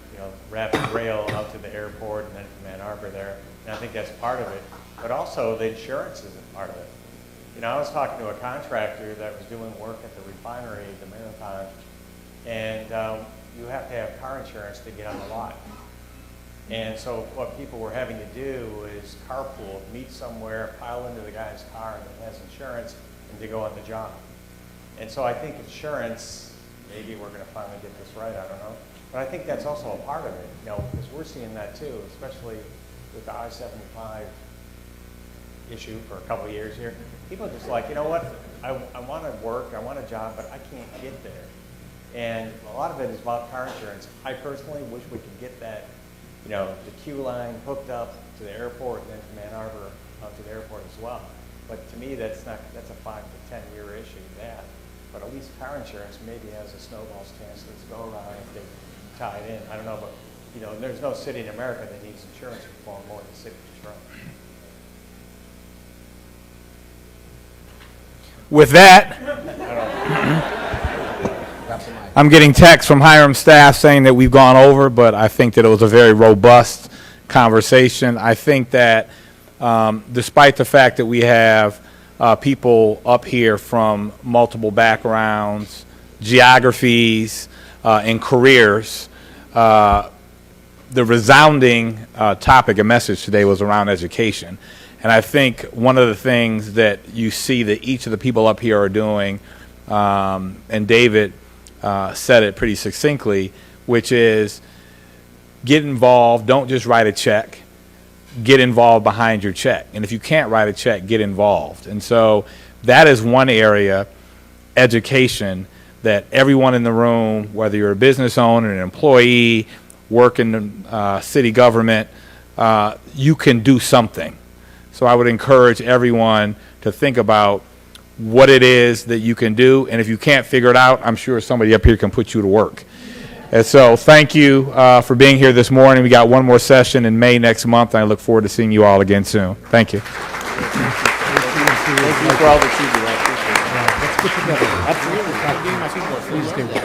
rapid rail out to the airport and then from Ann Arbor there. And I think that's part of it. But also, the insurance isn't part of it. I was talking to a contractor that was doing work at the refinery, the Marathon, and you have to have car insurance to get on the lot. And so what people were having to do is carpool, meet somewhere, pile into the guy's car that has insurance, and to go on the job. And so I think insurance, maybe we're going to finally get this right, I don't know. But I think that's also a part of it, because we're seeing that too, especially with the I-75 issue for a couple of years here. People are just like, you know what, I want to work, I want a job, but I can't get there. And a lot of it is about car insurance. I personally wish we could get that, the queue line hooked up to the airport and then from Ann Arbor out to the airport as well. But to me, that's a 5 to 10 year issue, that. But at least car insurance maybe has a snowball's chance to go around if they tie it in. I don't know, but there's no city in America that needs insurance reform more than the city of Detroit. With that, I'm getting texts from Hiram staff saying that we've gone over, but I think that it was a very robust conversation. I think that despite the fact that we have people up here from multiple backgrounds, geographies, and careers, the resounding topic and message today was around education. And I think one of the things that you see that each of the people up here are doing, and David said it pretty succinctly, which is get involved, don't just write a check, get involved behind your check. And if you can't write a check, get involved. And so that is one area, education, that everyone in the room, whether you're a business owner, an employee, work in city government, you can do something. So I would encourage everyone to think about what it is that you can do, and if you can't figure it out, I'm sure somebody up here can put you to work. And so thank you for being here this morning. We got one more session in May next month, and I look forward to seeing you all again soon. Thank you. Thank you for all that you do. I appreciate it. Let's get together. Absolutely. Please do.